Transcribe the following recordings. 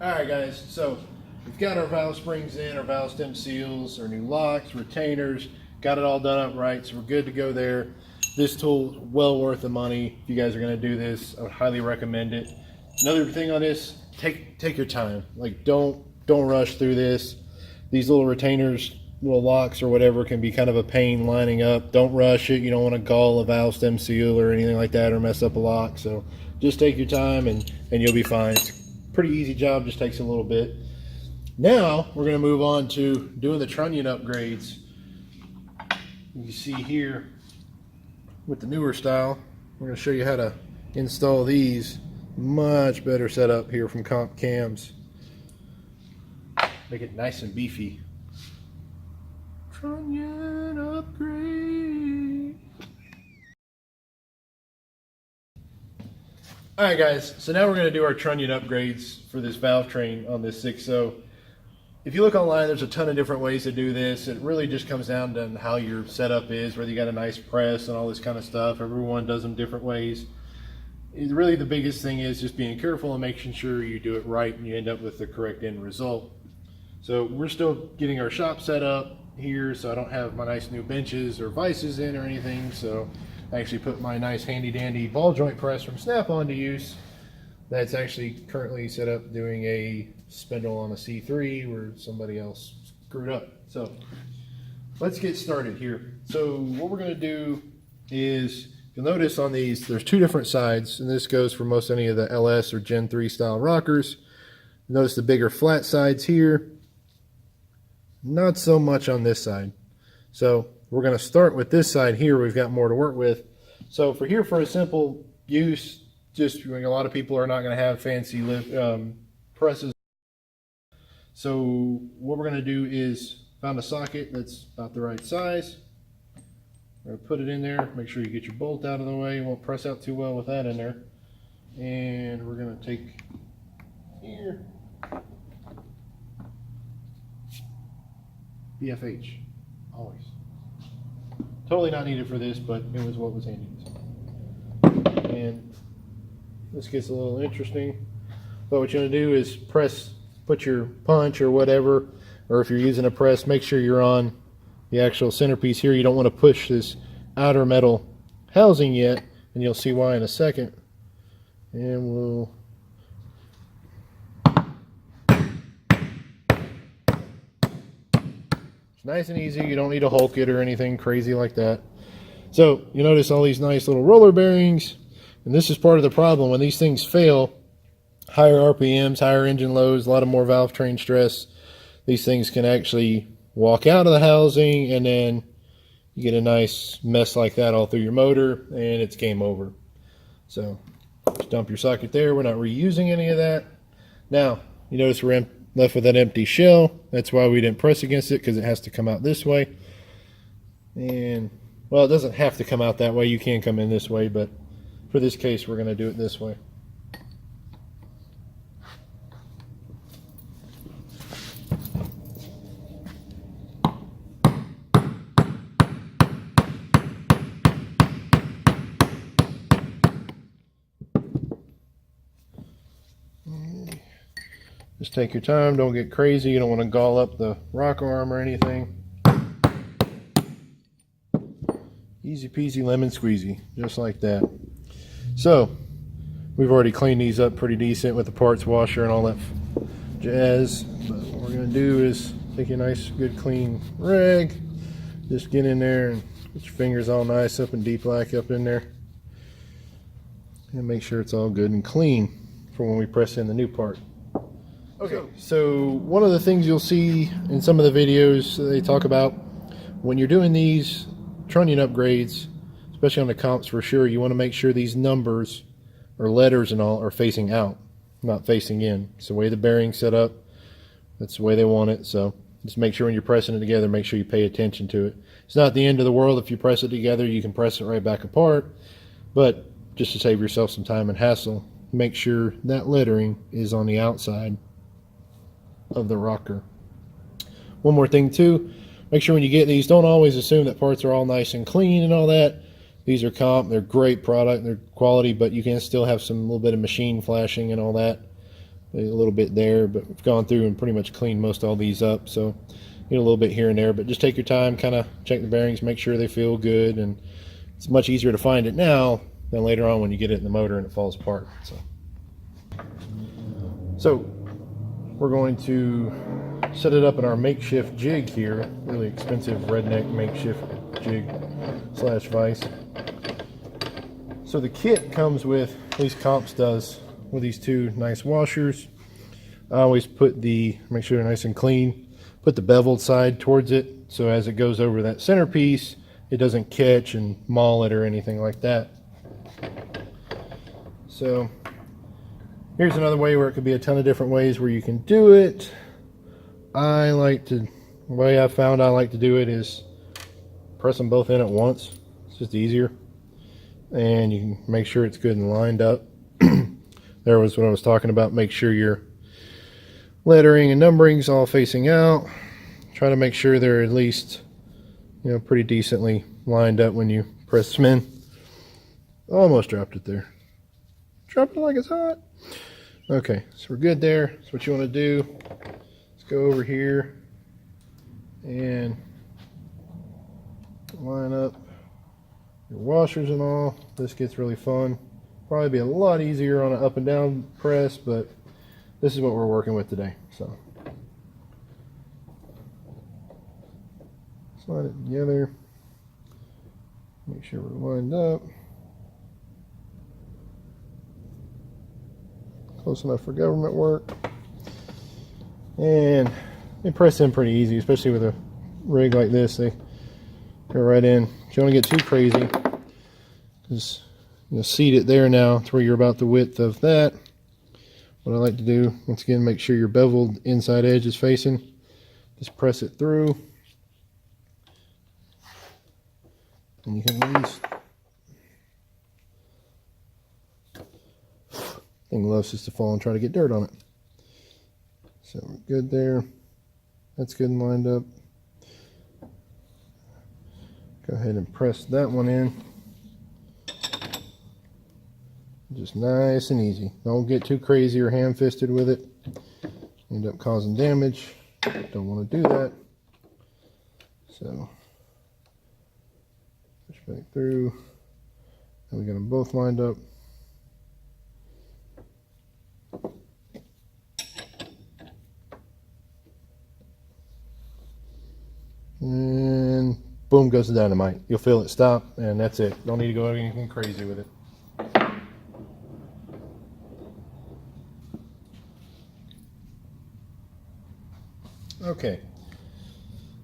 Alright guys, so we've got our valve springs in, our valve stem seals, our new locks, retainers, got it all done up right, so we're good to go there. This tool is well worth the money. If you guys are going to do this, I would highly recommend it. Another thing on this, take your time. Like don't rush through this. These little retainers, little locks or whatever can be kind of a pain lining up. Don't rush it. You don't want to gall a valve stem seal or anything like that or mess up a lock. So just take your time and you'll be fine. It's a pretty easy job, just takes a little bit. Now we're going to move on to doing the trunnion upgrades. You see here with the newer style, we're going to show you how to install these. Much better setup here from Comp Cams. Make it nice and beefy. Trunnion Upgrade. Alright guys, so now we're going to do our trunnion upgrades for this valve train on this 6.0. If you look online, there's a ton of different ways to do this. It really just comes down to how your setup is, whether you got a nice press and all this kind of stuff. Everyone does them different ways. Really the biggest thing is just being careful and making sure you do it right and you end up with the correct end result. So we're still getting our shop set up here, so I don't have my nice new benches or vices in or anything. So I actually put my nice handy dandy ball joint press from Snap-on to use. That's actually currently set up doing a spindle on a C3 where somebody else screwed up. So let's get started here. So what we're going to do is, you'll notice on these there's two different sides, and this goes for most any of the LS or Gen 3 style rockers. Notice the bigger flat sides here, not so much on this side. So we're going to start with this side here. We've got more to work with. So for here, for a simple use, just a lot of people are not going to have fancy presses. So what we're going to do is found a socket that's about the right size. We're going to put it in there. Make sure you get your bolt out of the way. You won't press out too well with that in there. And we're going to take here, BFH, always. Totally not needed for this, but it was what was handy. And this gets a little interesting. But what you're going to do is put your punch or whatever, or if you're using a press, make sure you're on the actual centerpiece here. You don't want to push this outer metal housing yet, and you'll see why in a second. And we'll it's nice and easy. You don't need to Hulk it or anything crazy like that. So you notice all these nice little roller bearings, and this is part of the problem. When these things fail, higher RPMs, higher engine loads, a lot of more valve train stress, these things can actually walk out of the housing, and then you get a nice mess like that all through your motor, and it's game over. So just dump your socket there. We're not reusing any of that. Now you notice we're left with that empty shell. That's why we didn't press against it, because it has to come out this way. And well, it doesn't have to come out that way. You can come in this way, but for this case we're going to do it this way. Just take your time, don't get crazy. You don't want to gall up the rock arm or anything. Easy peasy lemon squeezy, just like that. So we've already cleaned these up pretty decent with the parts washer and all that jazz. But what we're going to do is take a nice good clean rag, just get in there and get your fingers all nice up and deep black up in there, and make sure it's all good and clean for when we press in the new part. Okay, so one of the things you'll see in some of the videos they talk about when you're doing these trunnion upgrades, especially on the comps for sure, you want to make sure these numbers or letters and all are facing out, not facing in. It's the way the bearing's set up. That's the way they want it. So just make sure when you're pressing it together, make sure you pay attention to it. It's not the end of the world. If you press it together, you can press it right back apart. But just to save yourself some time and hassle, make sure that lettering is on the outside of the rocker. One more thing too, make sure when you get these, don't always assume that parts are all nice and clean and all that. These are comp, they're great product, they're quality, but you can still have some little bit of machine flashing and all that. a little bit there, but we've gone through and pretty much cleaned most all these up, so a little bit here and there, but just take your time, kind of check the bearings, make sure they feel good, and it's much easier to find it now than later on when you get it in the motor and it falls apart. So we're going to set it up in our makeshift jig here, really expensive redneck makeshift jig slash vise. So the kit comes with, at least Comps does, with these two nice washers. I always put make sure they're nice and clean, put the beveled side towards it, so as it goes over that centerpiece, it doesn't catch and maul it or anything like that. So here's another way where it could be a ton of different ways where you can do it. The way I found I like to do it is press them both in at once. It's just easier. And you can make sure it's good and lined up. There was what I was talking about. Make sure your lettering and numbering's all facing out. Try to make sure they're at least, pretty decently lined up when you press them in. Almost dropped it there. Dropped it like it's hot. Okay, so we're good there. So what you want to do is go over here and line up your washers and all. This gets really fun. Probably be a lot easier on an up and down press, but this is what we're working with today. So slide it together. Make sure we're lined up. Close enough for government work. And they press in pretty easy, especially with a rig like this. They go right in. You don't want to get too crazy, because you'll seat it there now to where you're about the width of that. What I like to do, once again, make sure your beveled inside edge is facing. Just press it through. And you can at least, thing loves just to fall and try to get dirt on it. So we're good there. That's good and lined up. Go ahead and press that one in. Just nice and easy. Don't get too crazy or ham-fisted with it. End up causing damage. Don't want to do that. So push back through. And we got them both lined up. And boom goes the dynamite. You'll feel it stop, and that's it. Don't need to go anything crazy with it. Okay.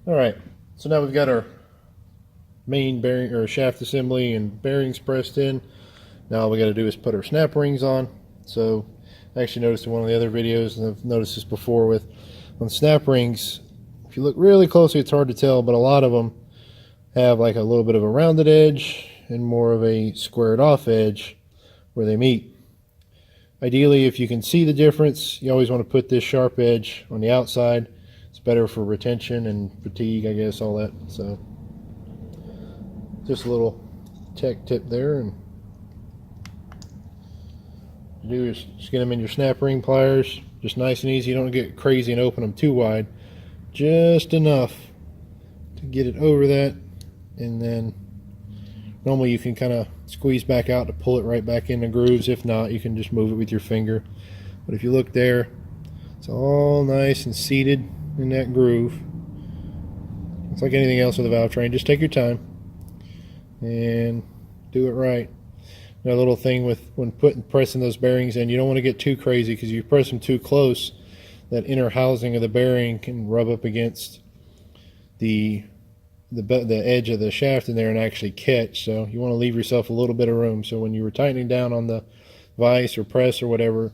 All right. So now we've got our main bearing or shaft assembly and bearings pressed in. Now all we got to do is put our snap rings on. So I actually noticed in one of the other videos, and I've noticed this before with on snap rings, if you look really closely, it's hard to tell, but a lot of them have like a little bit of a rounded edge and more of a squared off edge where they meet. Ideally, if you can see the difference, you always want to put this sharp edge on the outside. It's better for retention and fatigue, I guess, all that. So just a little tech tip there. And what you do is just get them in your snap ring pliers, just nice and easy. You don't get crazy and open them too wide, just enough to get it over that. And then normally you can kind of squeeze back out to pull it right back in the grooves. If not, you can just move it with your finger. But if you look there, it's all nice and seated in that groove. It's like anything else with a valve train. Just take your time and do it right. Now, a little thing with when pressing those bearings in, you don't want to get too crazy, because if you press them too close, that inner housing of the bearing can rub up against the edge of the shaft in there and actually catch. So you want to leave yourself a little bit of room. So when you were tightening down on the vise or press or whatever,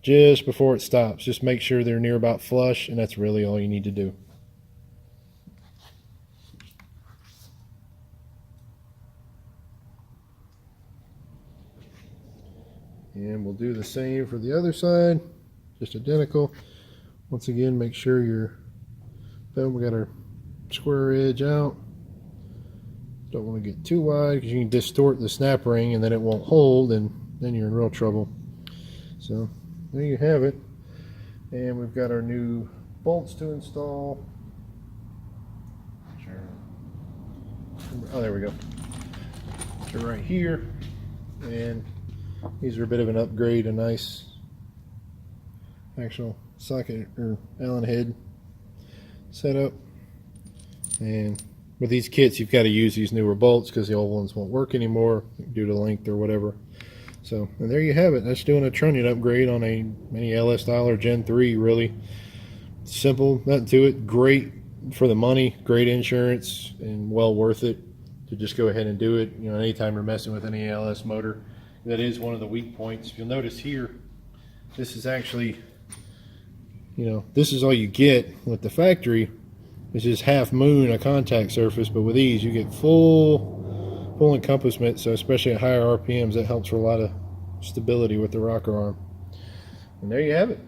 just before it stops, just make sure they're near about flush, and that's really all you need to do. And we'll do the same for the other side, just identical. Once again, make sure we got our square edge out. Don't want to get too wide, because you can distort the snap ring and then it won't hold, and then you're in real trouble. So there you have it. And we've got our new bolts to install. Oh, there we go. So right here, and these are a bit of an upgrade, a nice actual socket or Allen head setup. And with these kits, you've got to use these newer bolts because the old ones won't work anymore due to length or whatever. So, and there you have it. That's doing a trunnion upgrade on a mini LS style or Gen 3. Really simple, nothing to it. Great for the money, great insurance, and well worth it to just go ahead and do it. You know, anytime you're messing with any LS motor, that is one of the weak points. If you'll notice here, this is actually, you know, this is all you get with the factory. It's just half moon, a contact surface, but with these you get full encompassment. So especially at higher RPMs, that helps for a lot of stability with the rocker arm. And there you have it.